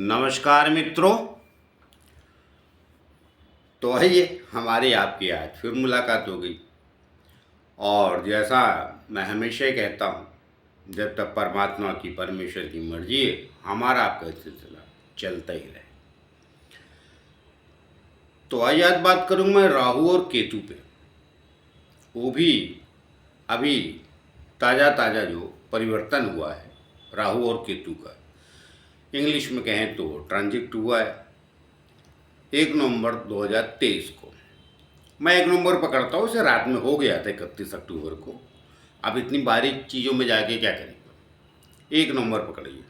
नमस्कार मित्रों। तो आइए हमारी आपकी आज फिर मुलाकात हो गई। और जैसा मैं हमेशा ही कहता हूँ, जब तक परमात्मा की परमेश्वर की मर्जी है, हमारा आपका सिलसिला चलता ही रहे। तो आइए आज बात करूँ मैं राहु और केतु पे। वो भी अभी ताज़ा ताज़ा जो परिवर्तन हुआ है राहु और केतु का, इंग्लिश में कहें तो ट्रांजिट हुआ है 1 नवंबर 2023 को। मैं 1 नवंबर पकड़ता हूँ, उसे रात में हो गया था 31 अक्टूबर को। अब इतनी बारीक चीज़ों में जाके क्या करेंगे, 1 नवंबर पकड़िए।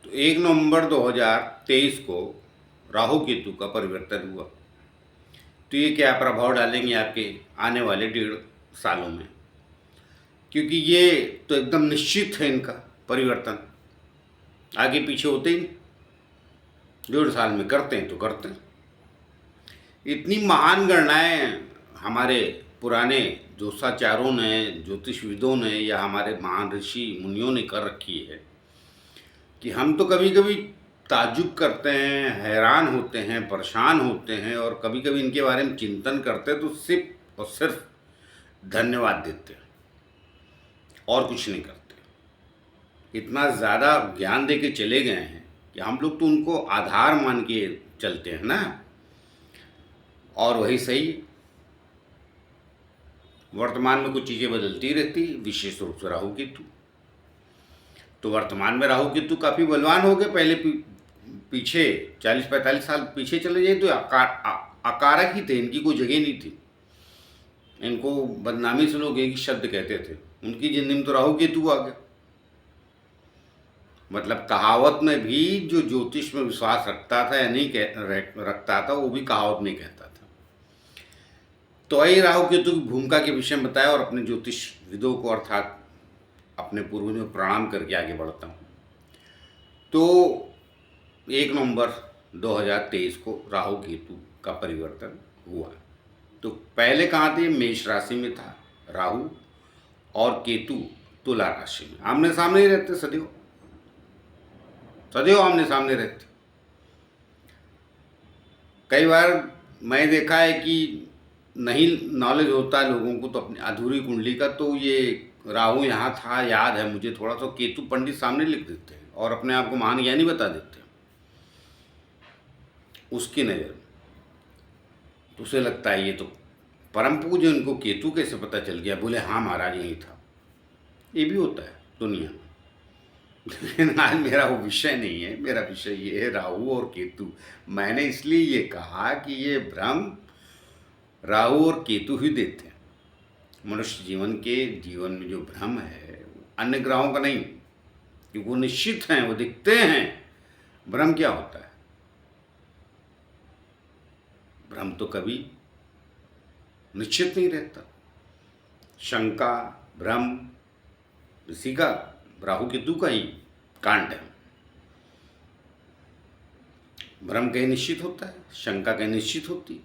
तो 1 नवंबर 2023 को राहु केतु का परिवर्तन हुआ। तो ये क्या प्रभाव डालेंगे आपके आने वाले 1.5 सालों में, क्योंकि ये तो एकदम निश्चित है इनका परिवर्तन, आगे पीछे होते ही नहीं, 1.5 साल में करते हैं तो करते हैं। इतनी महान गणनाएं हमारे पुराने ज्योतिषाचार्यों ने, ज्योतिषविदों ने या हमारे महान ऋषि मुनियों ने कर रखी है कि हम तो कभी कभी ताज्जुब करते हैं, हैरान होते हैं, परेशान होते हैं, और कभी कभी इनके बारे में चिंतन करते हैं तो सिर्फ और सिर्फ धन्यवाद देते हैं और कुछ नहीं करते। इतना ज़्यादा ज्ञान दे के चले गए हैं कि हम लोग तो उनको आधार मान के चलते हैं ना। और वही सही है, वर्तमान में कुछ चीज़ें बदलती रहती, विशेष रूप से राहु केतु। तो वर्तमान में राहु केतु काफ़ी बलवान हो गए। पहले पीछे 40-45 साल पीछे चले जाए तो अकारक ही थे, इनकी कोई जगह नहीं थी। इनको बदनामी से लोग एक ही शब्द कहते थे, उनकी जिंदगी में तो राहु केतु आ गया। मतलब कहावत में भी जो ज्योतिष में विश्वास रखता था या नहीं रखता था, वो भी कहावत नहीं कहता था। तो वही राहु केतु की भूमिका के विषय में बताया और अपने ज्योतिष विदों को अर्थात अपने पूर्वजों को प्रणाम करके आगे बढ़ता हूँ। तो 1 नवंबर 2023 को राहु केतु का परिवर्तन हुआ। तो पहले कहाँ थे, मेष राशि में था राहु, और केतु तुला राशि में। आमने सामने ही रहते, सदैव सदैव आमने सामने रहते। कई बार मैं देखा है कि नहीं नॉलेज होता है लोगों को तो अपनी अधूरी कुंडली का, तो ये राहु यहाँ था, याद है मुझे थोड़ा सा, केतु पंडित सामने लिख देते हैं और अपने आप को महान ज्ञानी बता देते हैं उसकी नज़र में। तो उसे लगता है ये तो परम पूज्य, इनको केतु कैसे पता चल गया, बोले हाँ महाराज यही था। ये भी होता है दुनिया में। लेकिन आज मेरा वो विषय नहीं है, मेरा विषय ये है राहु और केतु। मैंने इसलिए ये कहा कि ये भ्रम राहु और केतु ही देते हैं। मनुष्य जीवन में जो भ्रम है अन्य ग्रहों का नहीं, क्योंकि वो निश्चित हैं, वो दिखते हैं। भ्रम क्या होता है, भ्रम तो कभी निश्चित नहीं रहता। शंका, भ्रम इसी का, राहु केतु का ही कांड है। भ्रम कहीं निश्चित होता है, शंका कहीं निश्चित होती है।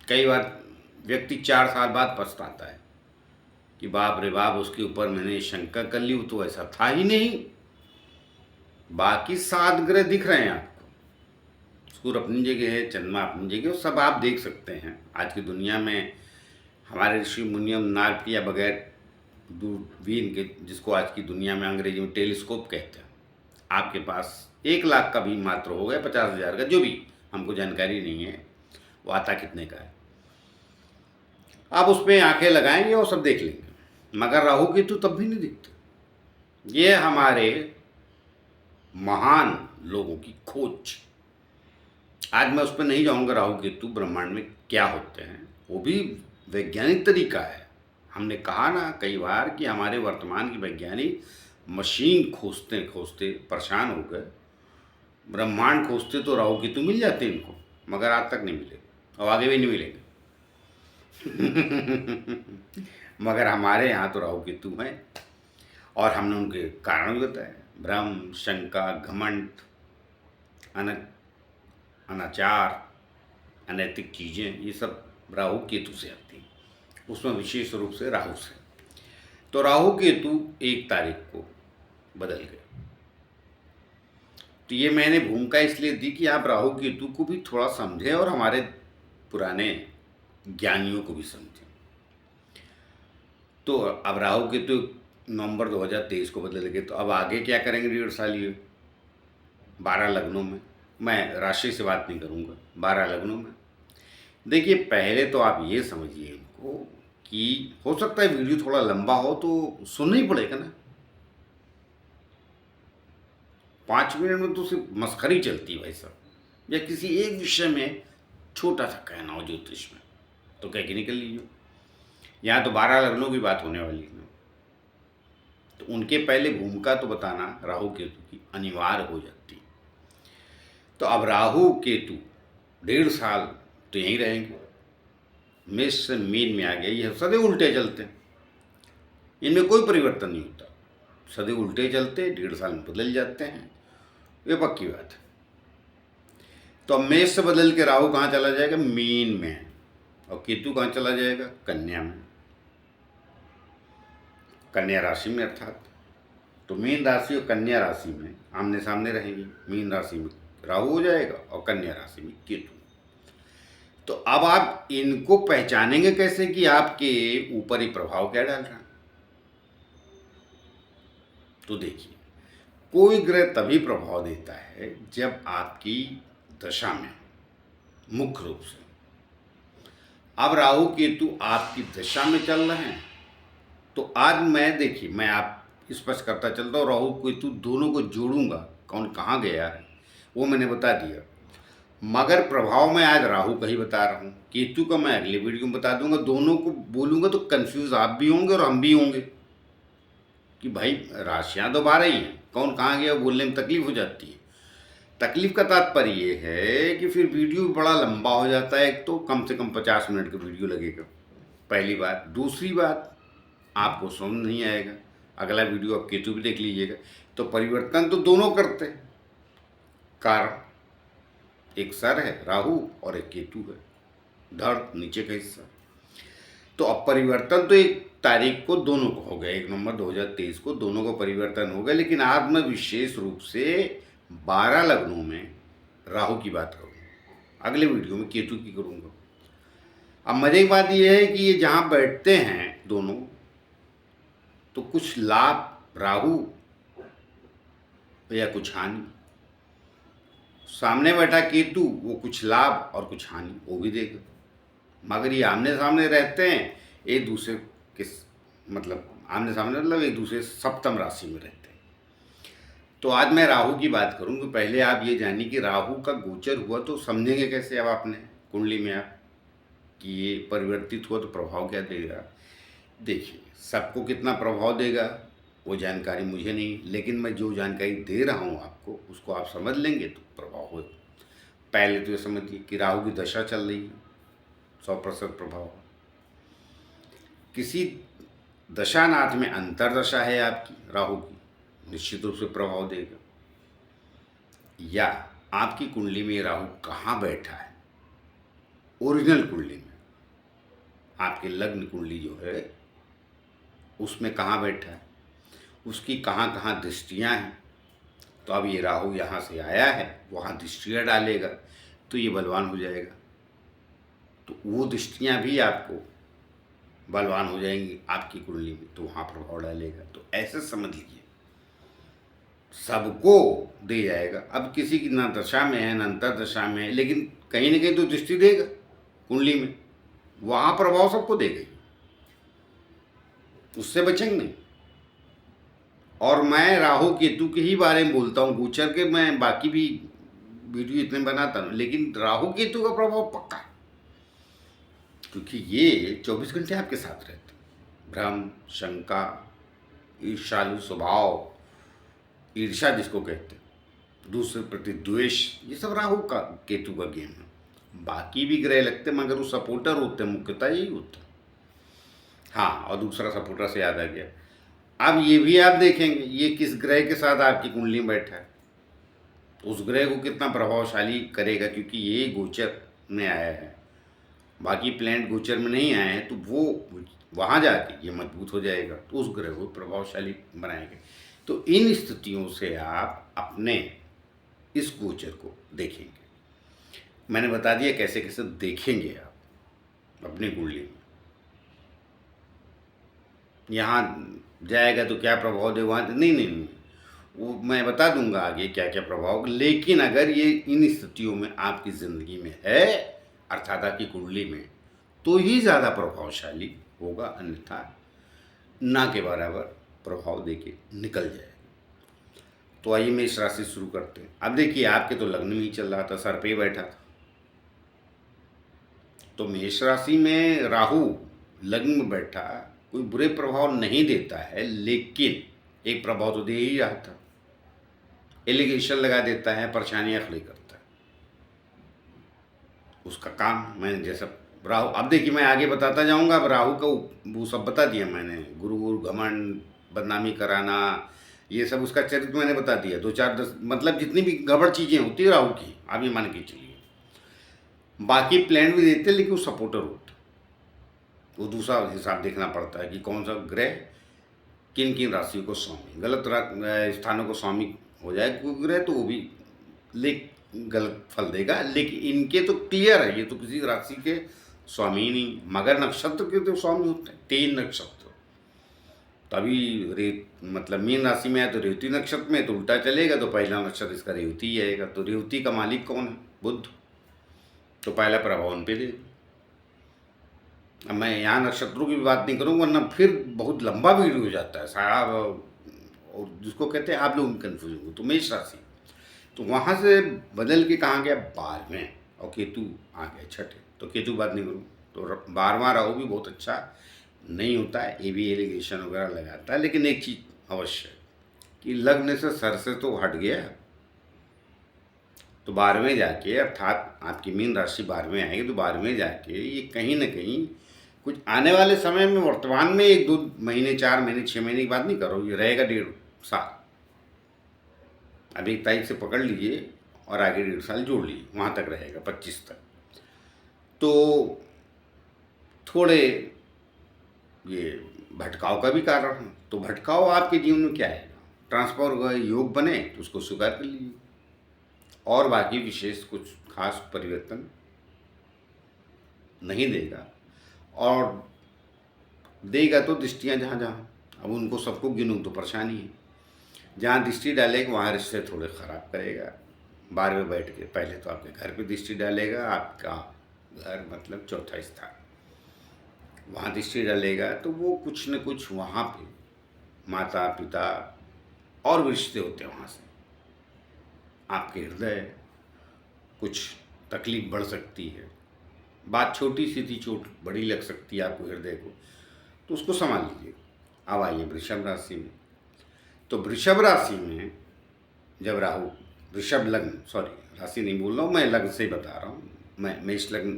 कई बार व्यक्ति 4 साल बाद पछताता है कि बाप रे बाप, उसके ऊपर मैंने शंका कर ली, वो तो ऐसा था ही नहीं। बाकी 7 ग्रह दिख रहे हैं आपको, सूर्य अपनी जगह है, चंद्रमा अपनी जगह, वो सब आप देख सकते हैं। आज की दुनिया में हमारे ऋषि मुनियों नाल किया बगैर दूरबीन के, जिसको आज की दुनिया में अंग्रेजी में टेलीस्कोप कहते हैं, आपके पास 1 लाख का भी मात्र हो गया, 50,000 का, जो भी, हमको जानकारी नहीं है वो आता कितने का है। आप उस पर आंखें लगाएंगे और सब देख लेंगे, मगर राहु केतु तब भी नहीं दिखते। ये हमारे महान लोगों की खोज। आज मैं उस पर नहीं जाऊंगा, राहु केतु ब्रह्मांड में क्या होते हैं, वो भी वैज्ञानिक तरीका है। हमने कहा ना कई बार कि हमारे वर्तमान के वैज्ञानिक मशीन खोजते खोजते परेशान हो गए, ब्रह्मांड खोजते तो राहु केतु मिल जाते इनको, मगर आज तक नहीं मिले और आगे भी नहीं मिलेंगे। मगर हमारे यहाँ तो राहु केतु हैं और हमने उनके कारण भी बताए। भ्रम, शंका, घमंड, अनाचार, अनैतिक चीज़ें, ये सब राहु केतु से आती हैं, उसमें विशेष रूप से राहु से। तो राहु केतु 1 तारीख को बदल गए। तो ये मैंने भूमिका इसलिए दी कि आप राहु केतु को भी थोड़ा समझें और हमारे पुराने ज्ञानियों को भी समझें। तो अब राहु केतु नवंबर 2023 को बदल गए, तो अब आगे क्या करेंगे 1.5 साल ये 12 लग्नों में। मैं राशि से बात नहीं करूँगा, 12 लग्नों में। देखिए, पहले तो आप ये समझिए इनको कि हो सकता है वीडियो थोड़ा लंबा हो तो सुनना ही पड़ेगा ना। 5 मिनट में तो सिर्फ मस्खरी चलती है भाई साहब, या किसी एक विषय में छोटा सा कहना हो ज्योतिष में तो कह के निकल लीजिए। यहाँ तो 12 लग्नों की बात होने वाली है, तो उनके पहले भूमिका तो बताना राहु केतु की अनिवार्य हो जाती है। तो अब राहु केतु 1.5 साल तो यहीं रहेंगे, मेष से मीन में आ गया। ये सदैव उल्टे चलते हैं, इनमें कोई परिवर्तन नहीं होता, सदैव उल्टे चलते 1.5 साल में बदल जाते हैं, ये पक्की बात है। तो अब मेष से बदल के राहु कहाँ चला जाएगा? मीन में। और केतु कहाँ चला जाएगा? कन्या में, कन्या राशि में अर्थात। तो मीन राशि और कन्या राशि में आमने सामने रहेंगे। मीन राशि में राहु हो जाएगा और कन्या राशि में केतु। तो अब आप इनको पहचानेंगे कैसे कि आपके ऊपर ही प्रभाव क्या डाल रहा है? तो देखिए, कोई ग्रह तभी प्रभाव देता है जब आपकी दशा में, मुख्य रूप से। अब राहु केतु आपकी दशा में चल रहे हैं, तो आज मैं आप स्पष्ट करता चलता हूँ, राहु केतु दोनों को जोड़ूंगा, कौन कहाँ गया है वो मैंने बता दिया। मगर प्रभाव मैं आज राहु का ही बता रहा हूँ, केतु का मैं अगले वीडियो में बता दूंगा। दोनों को बोलूंगा तो कंफ्यूज आप भी होंगे और हम भी होंगे कि भाई राशियाँ तो 12 ही हैं, कौन कहाँ गया बोलने में तकलीफ हो जाती है। तकलीफ का तात्पर्य ये है कि फिर वीडियो बड़ा लंबा हो जाता है। एक तो कम से कम 50 मिनट का वीडियो लगेगा, पहली बात। दूसरी बात, आपको समझ नहीं आएगा। अगला वीडियो आप केतु भी देख लीजिएगा। तो परिवर्तन तो दोनों करते हैं, कारण एक सर है राहु और एक केतु है, धड़ नीचे का हिस्सा। तो अब परिवर्तन तो 1 तारीख को दोनों को हो गया, 1 नवंबर 2023 को दोनों को परिवर्तन हो गया। लेकिन आज मैं विशेष रूप से 12 लग्नों में राहु की बात करूँगा, अगले वीडियो में केतु की करूँगा। अब मजे की बात यह है कि ये जहाँ बैठते हैं दोनों, तो कुछ लाभ राहु या कुछ हानि। सामने बैठा केतु, वो कुछ लाभ और कुछ हानि वो भी देगा। मगर ये आमने सामने रहते हैं, एक दूसरे के मतलब आमने सामने मतलब एक दूसरे सप्तम राशि में रहते हैं। तो आज मैं राहु की बात करूँगा। पहले आप ये जानिए कि राहु का गोचर हुआ तो समझेंगे कैसे अब आपने कुंडली में आप कि ये परिवर्तित हुआ तो प्रभाव क्या देगा। देखिए, सबको कितना प्रभाव देगा वो जानकारी मुझे नहीं, लेकिन मैं जो जानकारी दे रहा हूँ आपको उसको आप समझ लेंगे तो प्रभाव हो। पहले तो ये समझिए कि राहु की दशा चल रही है, 100% प्रभाव। किसी दशानाथ में अंतरदशा है आपकी राहु की, निश्चित रूप से प्रभाव देगा। या आपकी कुंडली में राहु कहाँ बैठा है, ओरिजिनल कुंडली में, आपके लग्न कुंडली जो है उसमें कहाँ बैठा है, उसकी कहाँ कहाँ दृष्टियाँ हैं। तो अब ये राहु यहाँ से आया है, वहाँ दृष्टियाँ डालेगा तो ये बलवान हो जाएगा। तो वो दृष्टियाँ भी आपको बलवान हो जाएंगी आपकी कुंडली में, तो वहाँ प्रभाव डालेगा। तो ऐसे समझ लीजिए सबको दे जाएगा। अब किसी की ना दशा में है ना अंतरदशा में है, लेकिन कहीं ना कहीं तो दृष्टि देगा कुंडली में, वहाँ प्रभाव सबको देगा, उससे बचेंगे नहीं। और मैं राहु केतु के ही बारे में बोलता हूँ, गोचर के मैं बाकी भी वीडियो इतने बनाता हूँ, लेकिन राहु केतु का प्रभाव पक्का है, क्योंकि ये 24 घंटे आपके साथ रहते हैं। भ्रम, शंका, ईर्ष्यालु स्वभाव, ईर्ष्या जिसको कहते हैं, दूसरे प्रति द्वेष, ये सब राहु का केतु का गेम है। बाकी भी ग्रह लगते हैं मगर वो सपोर्टर होते हैं, मुख्यतः यही होता है। हाँ, और दूसरा सपोर्टर से याद आ गया, अब ये भी आप देखेंगे ये किस ग्रह के साथ आपकी कुंडली में बैठा है, उस ग्रह को कितना प्रभावशाली करेगा, क्योंकि ये गोचर में आया है। बाकी प्लैनेट गोचर में नहीं आए हैं तो वो वहाँ जाके ये मजबूत हो जाएगा, तो उस ग्रह को प्रभावशाली बनाएगा। तो इन स्थितियों से आप अपने इस गोचर को देखेंगे। मैंने बता दिया कैसे कैसे देखेंगे आप अपनी कुंडली में। यहाँ जाएगा तो क्या प्रभाव दे, वहाँ नहीं नहीं नहीं, वो मैं बता दूंगा आगे क्या क्या प्रभाव। लेकिन अगर ये इन स्थितियों में आपकी ज़िंदगी में है, अर्थात आपकी कुंडली में, तो ही ज़्यादा प्रभावशाली होगा, अन्यथा ना के बराबर प्रभाव देके निकल जाएगा। तो आइए मेष राशि शुरू करते हैं। अब देखिए आपके तो लग्न में ही चल रहा था, सर पे बैठा था। तो मेष राशि में राहु लग्न में बैठा कोई बुरे प्रभाव नहीं देता है, लेकिन एक प्रभाव तो दे ही रहा था, एलिगेशन लगा देता है, परेशानियां खड़ी करता है। उसका काम मैंने जैसा राहु, अब देखिए मैं आगे बताता जाऊंगा। अब राहु का वो सब बता दिया मैंने, गुरु घमंड, बदनामी कराना, ये सब उसका चरित्र मैंने बता दिया। 2 4 10 मतलब जितनी भी गड़बड़ चीज़ें होती है राहु की, आप ये मान के चलिए। बाकी प्लान भी देते हैं, लेकिन वो सपोर्टर होते, वो दूसरा हिसाब देखना पड़ता है कि कौन सा ग्रह किन किन राशियों को स्वामी, गलत स्थानों को स्वामी हो जाए कोई ग्रह तो वो भी गलत फल देगा। लेकिन इनके तो क्लियर है, ये तो किसी राशि के स्वामी ही नहीं। मगर नक्षत्र के तो स्वामी होते हैं 3 नक्षत्र। तभी मतलब मीन राशि में है तो रेवती नक्षत्र में तो उल्टा चलेगा, तो पहला नक्षत्र इसका रेवती ही आएगा। तो रेवती का मालिक कौन है? बुध। तो पहला प्रभाव उन पे देगा। अब मैं यहाँ नक्षत्रों की बात नहीं करूँगा, वरना फिर बहुत लंबा वीडियो हो जाता है सारा, और जिसको कहते हैं आप लोग कन्फ्यूज होंगे। तो मेष राशि तो वहाँ से बदल के कहाँ गया? 12वें, और केतु आ गया 6ठे। तो केतु बात नहीं करूँ, तो 12वां राहु भी बहुत अच्छा नहीं होता है, ये भी एलिगेशन वगैरह लगाता है। लेकिन एक चीज़ अवश्य कि लग्न से सर से तो हट गया, तो 12वें जाके, अर्थात आपकी मीन राशि 12वें आएगी, तो 12वें जाके ये कहीं ना कहीं कुछ आने वाले समय में, वर्तमान में 1 2 महीने 4 महीने 6 महीने की बात नहीं कर रहा हूँ, ये रहेगा 1.5 साल। अभी 1 तारीख से पकड़ लीजिए और आगे 1.5 साल जोड़ लीजिए, वहाँ तक रहेगा 25 तक। तो थोड़े ये भटकाव का भी कारण है। तो भटकाव आपके जीवन में क्या है? ट्रांसफर का योग बने तो उसको स्वीकार कर लीजिए, और बाकी विशेष कुछ खास परिवर्तन नहीं देगा। और देगा तो दृष्टियाँ जहाँ जहाँ, अब उनको सबको गिनूँ तो परेशानी है। जहाँ दृष्टि डालेगा वहाँ रिश्ते थोड़े ख़राब करेगा। 12वें बैठ के पहले तो आपके घर पे दृष्टि डालेगा, आपका घर मतलब चौथा स्थान, वहाँ दृष्टि डालेगा तो वो कुछ न कुछ वहाँ पे माता पिता और भी रिश्ते होते हैं, वहाँ से आपके हृदय कुछ तकलीफ बढ़ सकती है। बात छोटी सी थी, चोट बड़ी लग सकती है आपको हृदय को, तो उसको संभाल लीजिए। अब आइए वृषभ राशि में। तो वृषभ राशि में जब राहु, वृषभ लग्न, सॉरी राशि नहीं बोल रहा हूँ मैं, लग्न से ही बता रहा हूँ मैं, मेष लग्न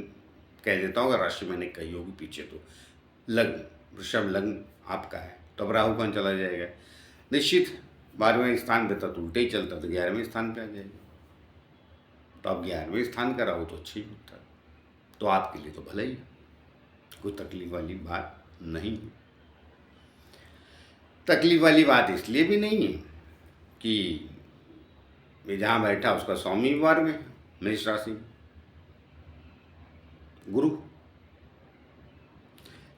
कह देता हूँ, अगर राशि मैंने कही होगी पीछे तो लग्न, वृषभ लग्न आपका है। तो अब राहु कहाँ चला जाएगा? निश्चित 12वें स्थान पे था तो उल्टे ही चलता, तो 11वें स्थान पे आ जाएगा। तो अब 11वें स्थान का राहु तो अच्छी होता है, तो आपके लिए तो भला ही, कोई तकलीफ वाली बात नहीं है। तकलीफ वाली बात इसलिए भी नहीं है कि ये जहाँ बैठा उसका स्वामी 12वें, मेष राशि में गुरु।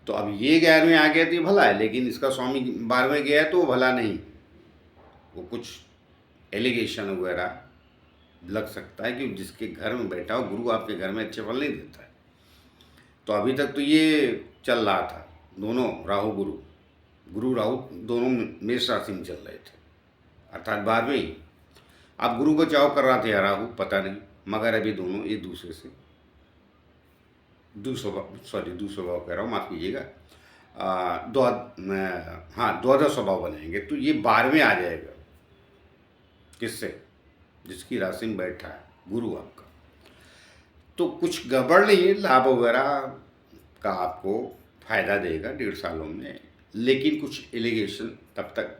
तो अब ये 11वें आ गया तो ये भला है, लेकिन इसका स्वामी 12वें गया तो भला नहीं, वो कुछ एलिगेशन वगैरह लग सकता है कि जिसके घर में बैठा हो गुरु आपके घर में अच्छे फल नहीं देता है। तो अभी तक तो ये चल रहा था, दोनों राहु गुरु, गुरु राहु दोनों मेष राशि में चल रहे थे, अर्थात 12वें। अब गुरु बचाव कर रहा था या राहु पता नहीं, मगर अभी दोनों एक दूसरे से दूसरा स्वभाव कह रहा हूँ, माफ़ कीजिएगा, द्वादश स्वभाव बनाएंगे। तो ये 12वें आ जाएगा, किससे? जिसकी राशि में बैठा है गुरु आपका। तो कुछ गड़बड़ नहीं है, लाभ वगैरह का आपको फायदा देगा 1.5 सालों में, लेकिन कुछ एलिगेशन तब तक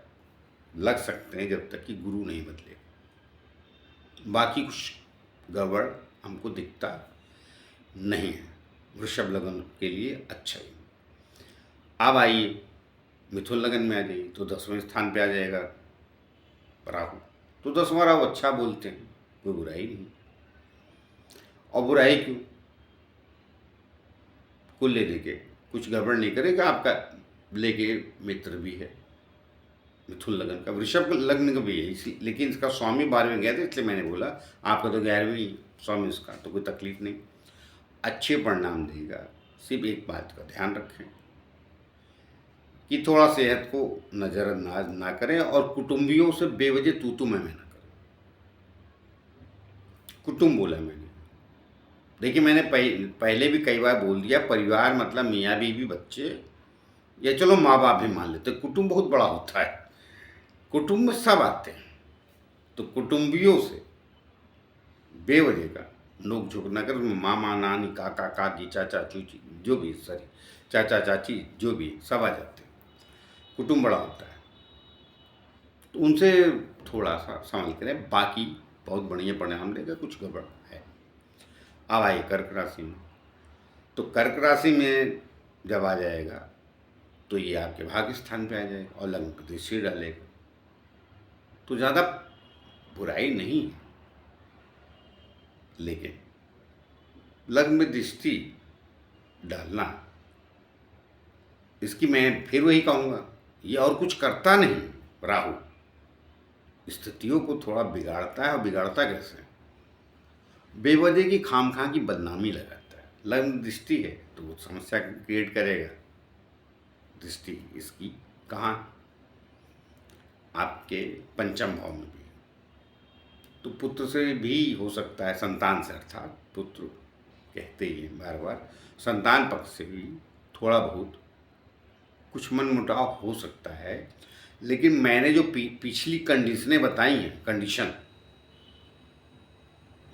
लग सकते हैं जब तक कि गुरु नहीं बदले। बाकी कुछ गड़बड़ हमको दिखता नहीं है, वृषभ लगन के लिए अच्छा ही। अब आइए मिथुन लगन में आ जाइए, तो 10वें स्थान पे आ जाएगा राहु, तो 10वां राहु अच्छा बोलते हैं, कोई बुराई नहीं। और बुराई क्यों, कुल ले देके कुछ गड़बड़ नहीं करेगा। आपका लेके मित्र भी है, मिथुन लगन का, वृषभ लग्न का भी है इसी, लेकिन इसका स्वामी 12वें गया था, इसलिए मैंने बोला आपका तो 11वीं स्वामी इसका, तो कोई तकलीफ नहीं, अच्छे परिणाम देगा। सिर्फ एक बात का ध्यान रखें कि थोड़ा सेहत को नज़रअंदाज ना करें और कुटुंबियों से बेवजह तू मैं ना करें। कुटुंब बोला मैंने, देखिए मैंने पहले भी कई बार बोल दिया, परिवार मतलब मियाँ बीवी बच्चे, या चलो माँ बाप भी मान लेते, कुटुंब बहुत बड़ा होता है, कुटुंब में सब आते हैं। तो कुटुंबियों से बेवजह का नोक झोंक ना कर, मामा नानी काका काकी चाचा चूची जो भी, सॉरी चाचा चाची जो भी, सब आ जाते हैं, कुटुंब बड़ा होता है। तो उनसे थोड़ा सा संभल करें, बाकी बहुत बढ़िया परिणाम देगा। कुछ गड़बड़ है। अब आइए कर्क राशि में, तो कर्क राशि में जब आ जाएगा तो ये आपके भाग्य स्थान पे आ जाएगा और लग्न पर दृष्टि डालेगा, तो ज़्यादा बुराई नहीं है। लेकिन लग्न में दृष्टि डालना, इसकी मैं फिर वही कहूँगा, ये और कुछ करता नहीं। राहु स्थितियों को थोड़ा बिगाड़ता है, और बिगाड़ता कैसे, बेवजह की खामखा की बदनामी लगाता है। लग्न दृष्टि है तो वो समस्या क्रिएट करेगा। दृष्टि इसकी कहाँ, आपके पंचम भाव में भी, तो पुत्र से भी हो सकता है, संतान से, अर्थात पुत्र कहते ही हैं बार बार, संतान पक्ष से भी थोड़ा बहुत कुछ मनमुटाव हो सकता है। लेकिन मैंने जो पिछली कंडीशनें बताई हैं, कंडीशन,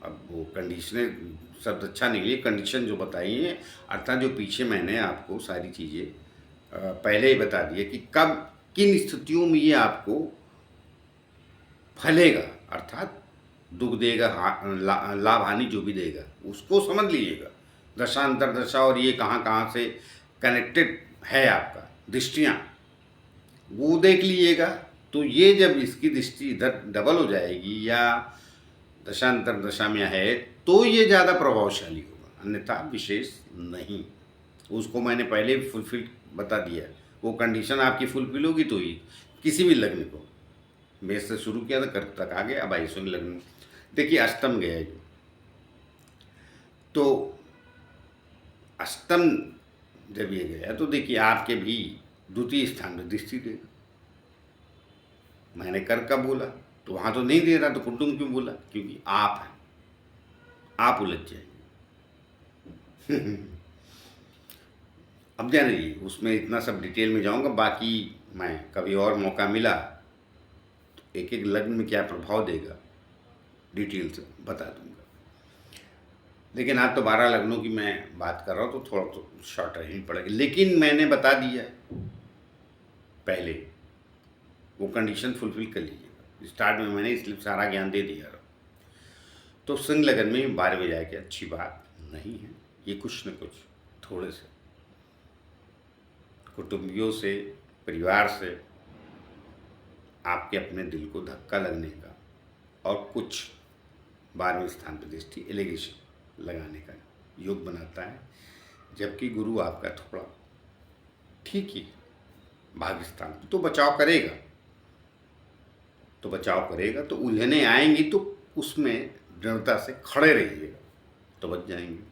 अब वो कंडीशनें शब्द अच्छा नहीं है, कंडीशन जो बताई हैं, अर्थात जो पीछे मैंने आपको सारी चीज़ें पहले ही बता दी है कि कब किन स्थितियों में ये आपको फलेगा, अर्थात दुख देगा, लाभ हानि जो भी देगा उसको समझ लीजिएगा। दशा अंतरदशा और ये कहाँ कहाँ से कनेक्टेड है आपका दृष्टियाँ, वो देख लीजिएगा। तो ये जब इसकी दृष्टि इधर डबल हो जाएगी या दशांतर दशा में है, तो ये ज़्यादा प्रभावशाली होगा, अन्यथा विशेष नहीं। उसको मैंने पहले फुलफिल बता दिया, वो कंडीशन आपकी फुलफिल होगी तो ही किसी भी लग्न को, मेष से शुरू किया था कर्क तक आ गया, अब 22वें लग्न। देखिए अष्टम गया जो, तो अष्टम जब ये गया तो देखिए आपके भी द्वितीय स्थान में दृष्टि देगा। मैंने कर्क का बोला तो वहाँ तो नहीं दे रहा, तो कुटुंब क्यों बोला, क्योंकि आप हैं, आप उलझ जाएंगे। अब जान लीजिए, उसमें इतना सब डिटेल में जाऊंगा, बाकी मैं कभी और मौका मिला तो एक एक लग्न में क्या प्रभाव देगा डिटेल से बता दूंगा। लेकिन आज तो 12 लग्नों की मैं बात कर रहा हूँ, तो थोड़ा तो शॉर्ट रहनी पड़ेगी, लेकिन मैंने बता दिया पहले, वो कंडीशन फुलफिल कर लीजिएगा। स्टार्ट में मैंने इसलिए सारा ज्ञान दे दिया। तो सिंह लगन में 12वें जाके अच्छी बात नहीं है, ये कुछ न कुछ थोड़े से कुटुंबियों से, परिवार से आपके अपने दिल को धक्का लगने का, और कुछ 12वें स्थान पर दृष्टि एलिगेशन लगाने का योग बनाता है। जबकि गुरु आपका थोड़ा ठीक ही भाग्य स्थान पर, तो बचाव करेगा, तो बचाव करेगा, तो उलझने आएंगी तो उसमें दृढ़ता से खड़े रहिएगा तो बच जाएंगे।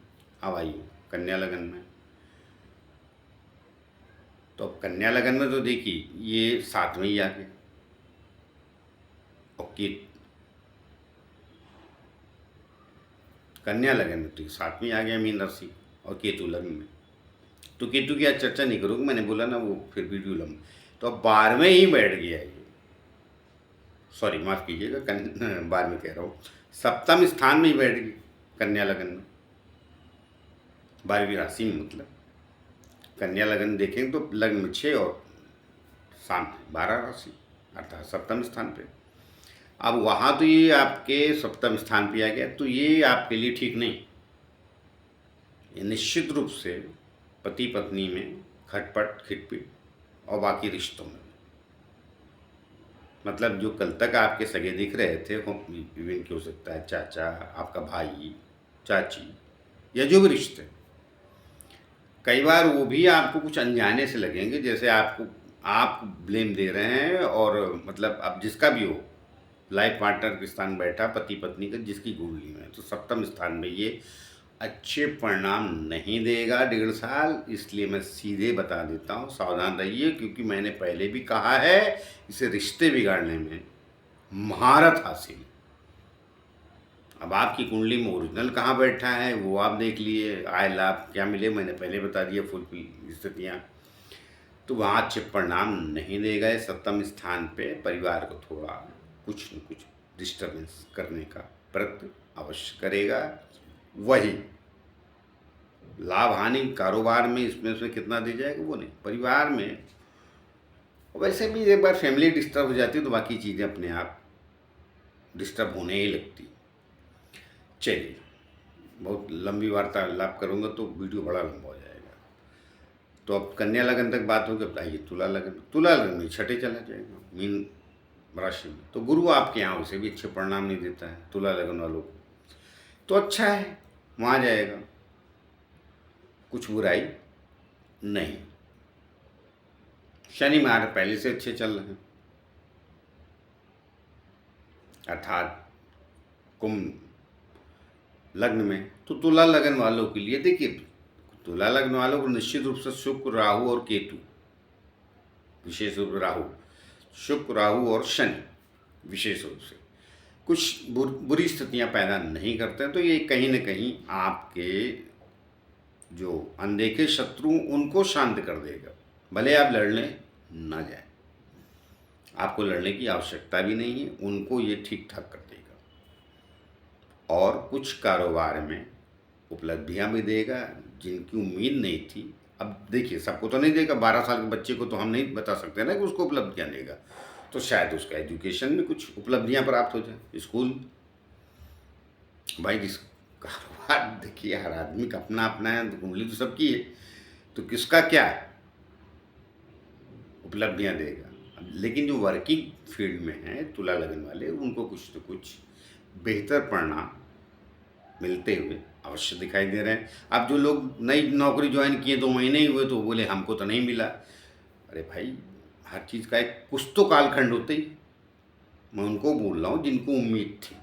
अब आइए कन्या लगन में, तो अब कन्या लगन में तो देखिए ये 7वें ही आ गए, और कन्या लगन में तो 7वें आ गया मीन राशि, और केतु लगन में, तो केतु की आज चर्चा नहीं करूँगा, मैंने बोला ना वो फिर वीडियो लंबा। तो अब 12वें ही बैठ गया ये, सॉरी माफ़ कीजिएगा, 12वें कह रहा हूँ, 7वें स्थान में ही बैठ गई कन्या लगन में, 12वीं राशि में, मतलब कन्या लगन देखें तो लग्न में 6 और सामने 12 राशि, अर्थात 7वें स्थान पे। अब वहाँ तो ये आपके 7वें स्थान पे आ गया, तो ये आपके लिए ठीक नहीं। ये निश्चित रूप से पति पत्नी में खटपट खिटपिट और बाकी रिश्तों में मतलब जो कल तक आपके सगे दिख रहे थे, वो इवन की हो सकता है चाचा, आपका भाई, चाची, या जो भी रिश्ते, कई बार वो भी आपको कुछ अनजाने से लगेंगे, जैसे आपको आप ब्लेम दे रहे हैं, और मतलब अब जिसका भी हो, लाइफ पार्टनर के स्थान बैठा पति पत्नी का जिसकी कुंडली में, तो सप्तम स्थान में ये अच्छे परिणाम नहीं देगा 1.5 साल। इसलिए मैं सीधे बता देता हूँ, सावधान रहिए, क्योंकि मैंने पहले भी कहा है, इसे रिश्ते बिगाड़ने में महारत हासिल। अब आपकी कुंडली में ओरिजिनल कहाँ बैठा है वो आप देख लिए, आय लाभ क्या मिले मैंने पहले बता दिया, फुलफिल स्थितियाँ, तो वहाँ अच्छे परिणाम नहीं देगा। ये सप्तम स्थान पे परिवार को थोड़ा कुछ न कुछ डिस्टर्बेंस करने का प्रयत्न अवश्य करेगा। वही लाभ हानि कारोबार में इसमें से कितना दे जाएगा वो नहीं, परिवार में वैसे भी एक बार फैमिली डिस्टर्ब हो जाती है तो बाकी चीज़ें अपने आप डिस्टर्ब होने ही लगती। चलिए, बहुत लंबी वार्तालाप करूँगा तो वीडियो बड़ा लंबा हो जाएगा, तो अब कन्या लगन तक बात होगी। अब आइए तुला लगन, तुला लगन में छठे चला जाएगा मीन राशि में, तो गुरु आपके यहाँ उसे भी अच्छे परिणाम नहीं देता है तुला लगन वालों को, तो अच्छा है वहाँ जाएगा, कुछ बुराई नहीं। शनि महाराज पहले से अच्छे चल रहे हैं, अर्थात कुंभ लग्न में, तो तुला लगन वालों के लिए देखिए, तुला लग्न वालों को निश्चित रूप से शुक्र, राहु और केतु, विशेष रूप से राहु, शुक्र, राहु और शनि विशेष रूप से कुछ बुरी स्थितियां पैदा नहीं करते हैं, तो ये कहीं न कहीं आपके जो अनदेखे शत्रु उनको शांत कर देगा। भले आप लड़ने ना जाए, आपको लड़ने की आवश्यकता भी नहीं है, उनको ये ठीक ठाक कर देगा। और कुछ कारोबार में उपलब्धियां भी देगा जिनकी उम्मीद नहीं थी। अब देखिए, सबको तो नहीं देगा, 12 साल के बच्चे को तो हम नहीं बता सकते ना कि उसको उपलब्धियां देगा, तो शायद उसका एजुकेशन में कुछ उपलब्धियां प्राप्त हो जाए, स्कूल। भाई जिस कारोबार, देखिए हर आदमी का अपना अपना है, तो कुंडली तो सबकी है, तो किसका क्या है, उपलब्धियां देगा। लेकिन जो वर्किंग फील्ड में है तुला लगन वाले, उनको कुछ तो कुछ बेहतर परिणाम मिलते हुए अवश्य दिखाई दे रहे हैं। अब जो लोग नई नौकरी ज्वाइन किए 2 महीने ही हुए तो बोले हमको तो नहीं मिला, अरे भाई हर चीज़ का एक कुछ तो कालखंड होते ही, मैं उनको बोल रहा हूँ जिनको उम्मीद थी,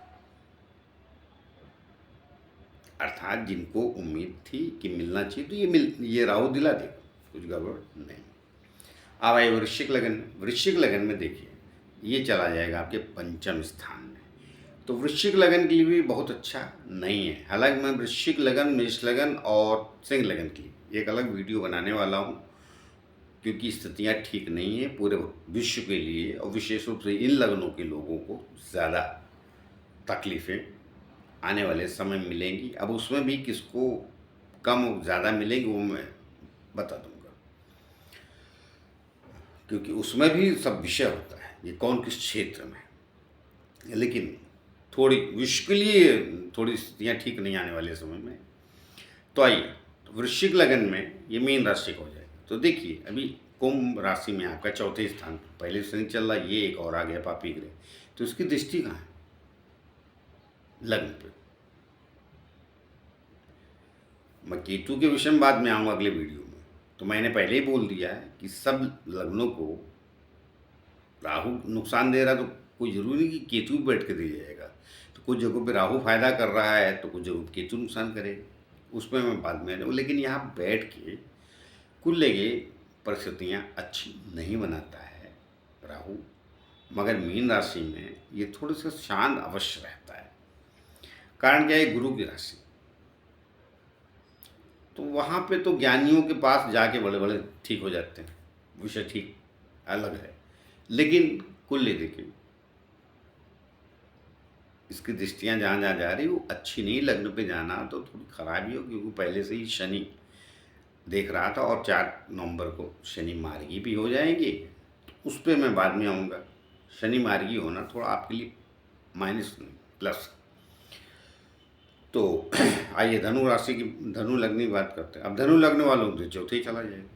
अर्थात जिनको उम्मीद थी कि मिलना चाहिए तो ये राहु दिला देगा, कुछ गड़बड़ नहीं। अब आए वृश्चिक लगन। वृश्चिक लगन में देखिए, ये चला जाएगा आपके पंचम स्थान में, तो वृश्चिक लगन के लिए भी बहुत अच्छा नहीं है। हालांकि मैं वृश्चिक लगन, मेष लगन और सिंह लगन के लिए एक अलग वीडियो बनाने वाला हूँ, क्योंकि स्थितियाँ ठीक नहीं है पूरे विश्व के लिए, और विशेष रूप से इन लगनों के लोगों को ज़्यादा तकलीफ़ें आने वाले समय मिलेंगी। अब उसमें भी किसको कम ज़्यादा मिलेंगी वो मैं बता दूंगा, क्योंकि उसमें भी सब विषय होता है, ये कौन किस क्षेत्र में। लेकिन थोड़ी विश्व के लिए थोड़ी स्थितियाँ ठीक नहीं आने वाले समय में। तो आइए, तो वृश्चिक लगन में ये मीन राशि का हो जाएगा। तो देखिए, अभी कुंभ राशि में आपका चौथे स्थान पर पहले शनि चल रहा है, ये एक और आ गया पापी ग्रह, तो इसकी दृष्टि कहाँ है, लग्न पे। मैं केतु के विषय में बाद में आऊँगा अगले वीडियो में, तो मैंने पहले ही बोल दिया है कि सब लग्नों को राहु नुकसान दे रहा, तो कोई ज़रूरी नहीं कि केतु भी बैठ के दे जाएगा, तो कुछ जगहों पे राहु फायदा कर रहा है तो कुछ जगहों केतु नुकसान करेगा, उसमें मैं बाद में। लेकिन यहाँ बैठ के कुल के परिस्थितियाँ अच्छी नहीं बनाता है राहु, मगर मीन राशि में ये थोड़ा सा शांत अवश्य रहता है। कारण क्या है, गुरु की राशि, तो वहाँ पे तो ज्ञानियों के पास जाके बड़े बड़े ठीक हो जाते हैं, विषय ठीक अलग है। लेकिन कुल देखिए, इसकी दृष्टियाँ जहाँ जहाँ जा रही वो अच्छी नहीं, लग्न पे जाना तो थोड़ी खराबी हो, क्योंकि पहले से ही शनि देख रहा था, और 4 नवंबर को शनि मार्गी भी हो जाएंगे, तो उस पर मैं बाद में आऊँगा। शनि मार्गी होना थोड़ा आपके लिए माइनस नहीं प्लस। तो आइए धनु राशि की, धनु लग्न की बात करते हैं। अब धनु लग्न वालों को चौथे ही चला जाएगा,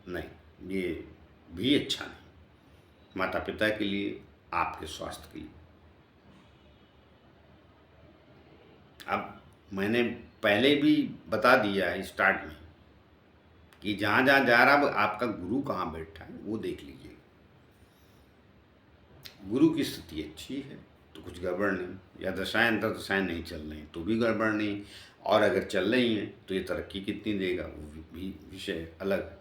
नहीं ये भी अच्छा नहीं, माता पिता के लिए, आपके स्वास्थ्य के लिए। अब मैंने पहले भी बता दिया है स्टार्ट में कि जहाँ जहाँ जा रहा, अब आपका गुरु कहाँ बैठा है वो देख लीजिए। गुरु की स्थिति अच्छी है तो कुछ गड़बड़ नहीं, या दशाएं अंतर्दशाएं नहीं चल रही तो भी गड़बड़ नहीं, और अगर चल रही हैं तो ये तरक्की कितनी देगा वो भी विषय अलग है।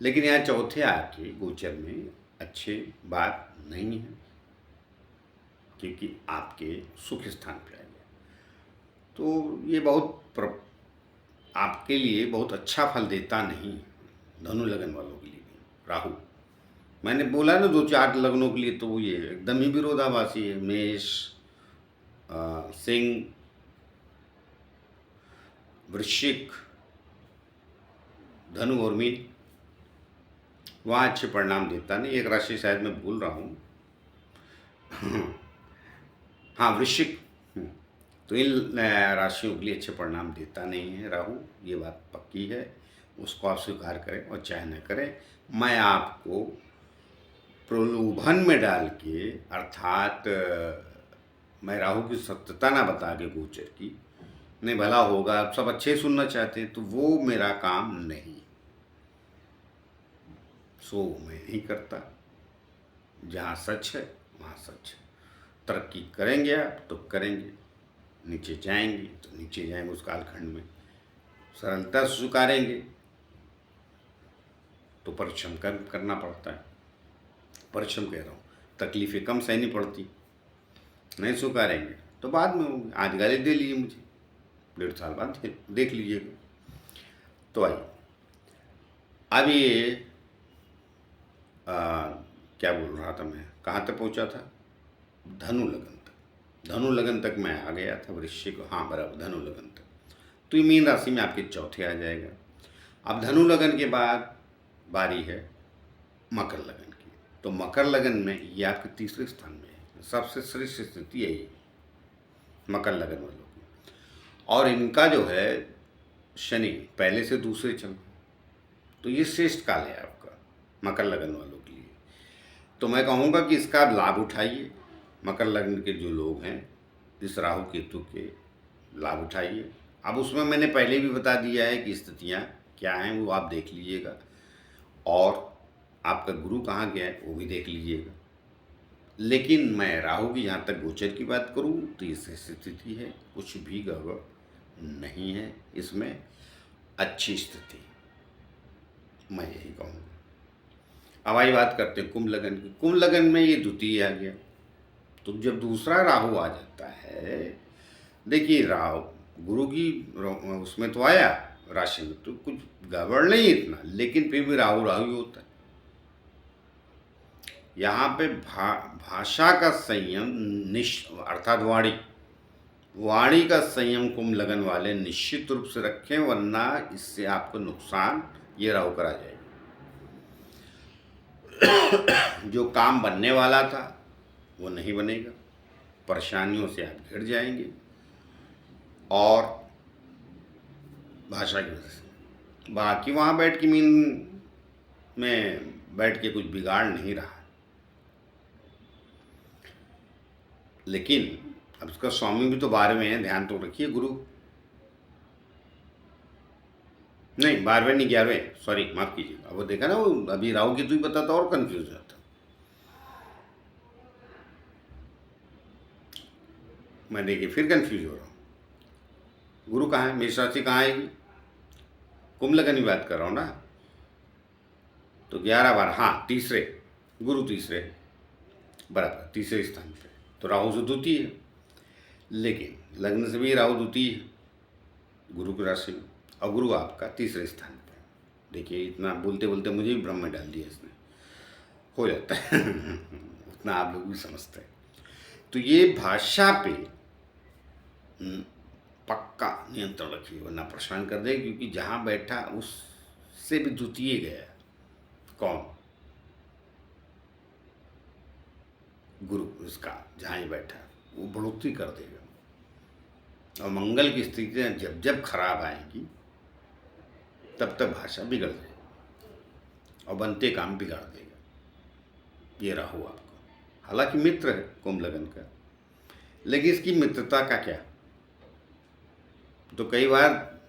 लेकिन यहाँ चौथे आपके गोचर में अच्छे बात नहीं है, क्योंकि आपके सुख स्थान पे आ गया, तो ये आपके लिए बहुत अच्छा फल देता नहीं। धनु लगन वालों के लिए भी राहु, मैंने बोला ना 2-4 लग्नों के लिए, तो ये एकदम ही विरोधाभासी है। मेष, सिंह, वृश्चिक, धनु और मीन, वहाँ अच्छे परिणाम देता नहीं। एक राशि शायद मैं भूल रहा हूँ, हाँ वृश्चिक, तो इन राशियों के लिए अच्छे परिणाम देता नहीं है राहु, ये बात पक्की है। उसको आप स्वीकार करें और चाहे न करें, मैं आपको प्रलोभन में डाल के, अर्थात मैं राहु की सत्यता ना बता के गोचर की, नहीं भला होगा, आप सब अच्छे सुनना चाहते हैं, तो वो मेरा काम नहीं। सो मैं नहीं करता, जहाँ सच है वहाँ सच है। तरक्की करेंगे आप तो करेंगे, नीचे जाएंगे तो नीचे जाएंगे, उस कालखंड में सरलता से स्वीकारेंगे तो परिश्रम करना पड़ता है। परिश्रम कह रहा हूँ, तकलीफ़ें कम सहनी पड़ती। नहीं स्वीकारेंगे तो बाद में होंगे, आज गाली दे लीजिए मुझे, 1.5 साल बाद देख लीजिएगा। तो आइए अब ये क्या बोल रहा था मैं, कहाँ तक पहुँचा था? धनु लगन तक। धनु लगन तक मैं आ गया था, वृश्चिक, हाँ बराबर धनु लगन तक। तो ये मीन राशि में आपके चौथे आ जाएगा। अब धनु लगन के बाद बारी है मकर लगन की। तो मकर लगन में ये आपके तीसरे स्थान में है, सबसे श्रेष्ठ स्थिति है ये मकर लगन वालों की। और इनका जो है शनि पहले से दूसरे चल, तो ये श्रेष्ठ काल है आपका मकर लगन वालों के लिए। तो मैं कहूँगा कि इसका लाभ उठाइए। मकर लगन के जो लोग हैं, इस राहु केतु के लाभ उठाइए। अब उसमें मैंने पहले भी बता दिया है कि स्थितियाँ क्या हैं, वो आप देख लीजिएगा, और आपका गुरु कहाँ गया है वो भी देख लीजिएगा। लेकिन मैं राहु की जहाँ तक गोचर की बात करूँ तो ये स्थिति है, कुछ भी गड़बड़ नहीं है इसमें, अच्छी स्थिति, मैं यही कहूँगा। अब आई बात करते हैं कुंभ लगन की। कुंभ लगन में ये द्वितीय आ गया, तो जब दूसरा राहु आ जाता है, देखिए राहु गुरु की उसमें तो आया राशि में, तो कुछ गड़बड़ नहीं इतना, लेकिन फिर भी राहु राहु ही होता है। यहाँ पे भाषा का संयम अर्थात वाणी का संयम कुंभ लगन वाले निश्चित रूप से रखें, वरना इससे आपको नुकसान ये राहु करा जाएगा। जो काम बनने वाला था वो नहीं बनेगा, परेशानियों से आप घिर जाएंगे, और भाषा की वजह से। बाकी वहाँ बैठ के मीन में बैठ के कुछ बिगाड़ नहीं रहा, लेकिन अब उसका स्वामी भी तो 12वें है, ध्यान तो रखिए। गुरु नहीं 12वें नहीं 11वें, सॉरी माफ कीजिएगा। अब वो देखा ना, वो अभी राहु की तू ही बताता और कंफ्यूज हो जाता। मैं देखिए फिर कंफ्यूज हो रहा हूँ। गुरु कहाँ है, मेष राशि कहाँ आएगी? कुंभ लगन की बात कर रहा हूँ ना, तो 11-12, हाँ तीसरे, गुरु तीसरे बराबर तीसरे स्थान पे, तो राहु से द्वितीय है, लेकिन लग्न से भी राहु द्वितीय है गुरु की राशि में, और गुरु आपका तीसरे स्थान पे। देखिए इतना बोलते बोलते मुझे भी भ्रम में डाल दिया इसने, हो जाता है उतना आप लोग भी समझते हैं। तो ये भाषा पे पक्का नियंत्रण रखिए, वरना परेशान कर देगा, क्योंकि जहाँ बैठा उससे भी द्वितीय गया। कौन? गुरु, उसका जहाँ ही बैठा वो बढ़ोतरी कर देगा। और मंगल की स्थितियाँ जब जब खराब आएंगी तब तक भाषा बिगड़ जाएगी और बनते काम बिगाड़ देगा। ये राहु आपको, हालांकि मित्र है कुंभ लगन का, लेकिन इसकी मित्रता का क्या। तो कई बार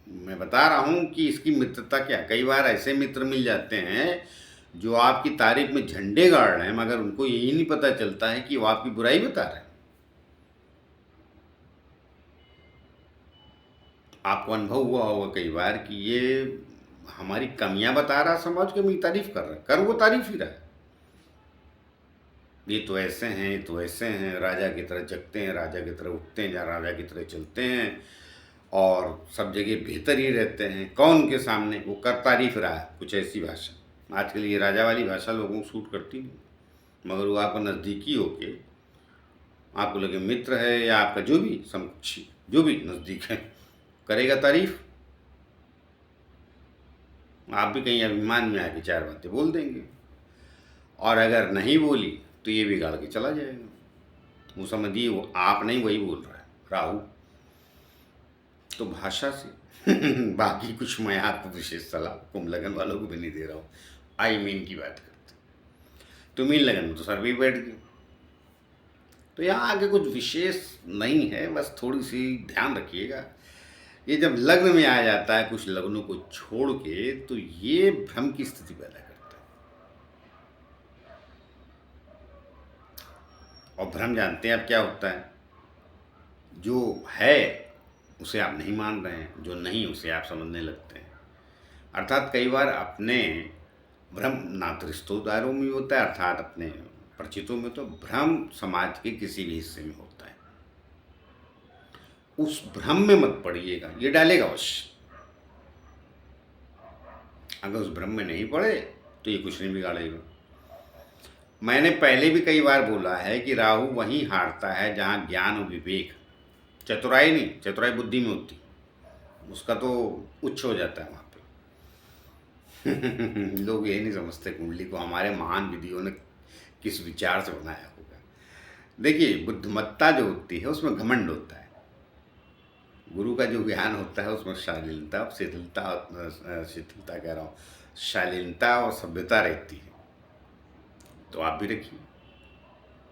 मैं बता रहा हूँ कि इसकी मित्रता क्या, कई बार ऐसे मित्र मिल जाते हैं जो आपकी तारीफ में झंडे गाड़ रहे हैं, मगर उनको यही नहीं पता चलता है कि वो आपकी बुराई बता रहे हैं। आपको अनुभव हुआ होगा कई बार कि ये हमारी कमियां बता रहा, समझ के मेरी तारीफ कर रहा है, कर वो तारीफ ही रहा है। ये तो ऐसे हैं, ये तो ऐसे हैं, राजा की तरह जगते हैं, राजा की तरह उठते हैं, जहाँ राजा की तरह चलते हैं और सब जगह बेहतर ही रहते हैं। कौन के सामने वो कर तारीफ रहा है, कुछ ऐसी भाषा। आजकल ये राजा वाली भाषा लोगों को सूट करती नहीं, मगर वो आपका नज़दीकी होके, आपको लगे मित्र है या आपका जो भी समकक्षी, जो भी नज़दीक है, करेगा तारीफ, आप भी कहीं अभिमान में आके चार बातें बोल देंगे, और अगर नहीं बोली तो ये बिगाड़ के चला जाएगा। वो समझिए वो आप नहीं, वही बोल रहा है राहु। तो भाषा से बाकी कुछ मैं आपको विशेष सलाह कुंभ लगन वालों को भी नहीं दे रहा हूँ, आई मीन की बात करते। तो मीन लगन में तो सर भी बैठ गए। तो यहाँ आगे कुछ विशेष नहीं है, बस थोड़ी सी ध्यान रखिएगा। ये जब लग्न में आ जाता है कुछ लग्नों को छोड़ के, तो ये भ्रम की स्थिति पैदा करता है। और भ्रम जानते हैं अब क्या होता है, जो है उसे आप नहीं मान रहे हैं, जो नहीं उसे आप समझने लगते हैं। अर्थात कई बार अपने भ्रम ना तो रिश्तेदारों में होता है, अर्थात अपने परिचितों में, तो भ्रम समाज के किसी भी हिस्से में होता है। उस भ्रम में मत पड़िएगा, ये डालेगा अवश्य। अगर उस भ्रम में नहीं पड़े तो ये कुछ नहीं बिगाड़ेगा। मैंने पहले भी कई बार बोला है कि राहु वहीं हारता है जहाँ ज्ञान और विवेक, चतुराई नहीं, चतुराई बुद्धि में होती, उसका तो उच्च हो जाता है वहाँ पे। लोग यही नहीं समझते कुंडली को हमारे महान विधियों ने किस विचार से बनाया होगा। देखिए, बुद्धिमत्ता जो होती है उसमें घमंड होता है, गुरु का जो ज्ञान होता है उसमें शालीनता, शिथिलता कह रहा हूँ, शालीनता और सभ्यता रहती है। तो आप भी रखिए,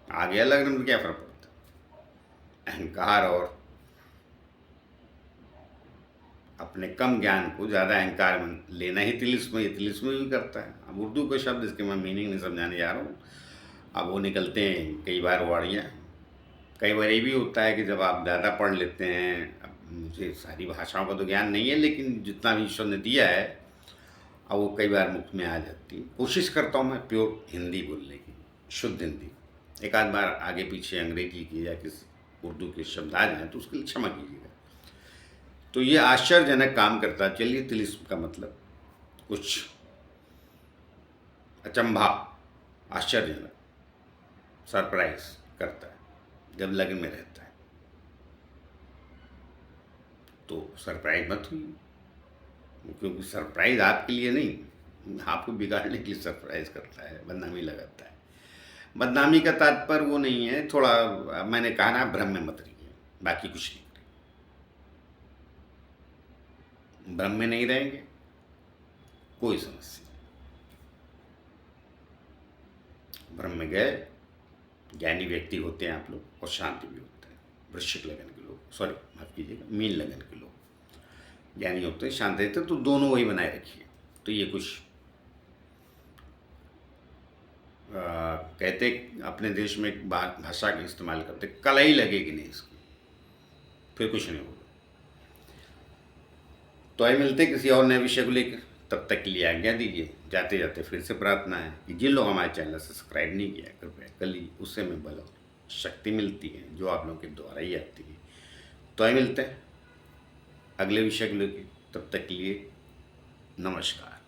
आ गया लग्न में क्या फर्क पड़ता है। अहंकार और अपने कम ज्ञान को ज़्यादा अहंकार में लेना ही तिलिस्म, ये तिलिस्म भी करता है। अब उर्दू के शब्द, इसके मैं मीनिंग नहीं समझाने जा रहा हूँ। अब वो निकलते हैं कई बार वाड़ियाँ। कई बार ये भी होता है कि जब आप ज़्यादा पढ़ लेते हैं, अब मुझे सारी भाषाओं का तो ज्ञान नहीं है, लेकिन जितना भी ईश्वर ने दिया है, अब वो कई बार मुख में आ जाती है। कोशिश करता हूँ मैं प्योर हिंदी बोलने की, शुद्ध हिंदी। एक आध बार आगे पीछे अंग्रेजी की या किसी उर्दू के शब्द आ जाएँ तो उसके लिए क्षमा कीजिएगा। तो ये आश्चर्यजनक काम करता है। चलिए, तिलिस्म का मतलब कुछ अचंभा, आश्चर्यजनक, सरप्राइज करता है जब लगन में रहता है। तो सरप्राइज मत हुई, क्योंकि सरप्राइज आपके लिए नहीं, आपको बिगाड़ने के लिए सरप्राइज करता है, बदनामी लगाता है। बदनामी का तात्पर्य वो नहीं है, थोड़ा मैंने कहा ना, भ्रम में मत रहिए, बाकी कुछ नहीं। भ्रम में नहीं रहेंगे, कोई समस्या नहीं। भ्रम में गए, ज्ञानी व्यक्ति होते हैं आप लोग, और शांति भी होते हैं। वृश्चिक लगन के लोग, सॉरी माफ कीजिएगा, मीन लगन के लोग ज्ञानी होते हैं, शांत रहते हैं। तो दोनों वही बनाए रखिए। तो ये कुछ कहते अपने देश में एक भाषा का इस्तेमाल करते, कलाई लगेगी नहीं इसकी, फिर कुछ नहीं होगा। तो आइए मिलते किसी और नए विषय को लेकर, तब तक के लिए आज्ञा दीजिए। जाते जाते फिर से प्रार्थना है कि जिन लोग हमारे चैनल सब्सक्राइब नहीं किया, कृपया कर लीजिए, उससे हमें बल और शक्ति मिलती है जो आप लोगों के द्वारा ही आती है। तो आइए मिलते हैं अगले विषय को लेकर, तब तक के लिए नमस्कार।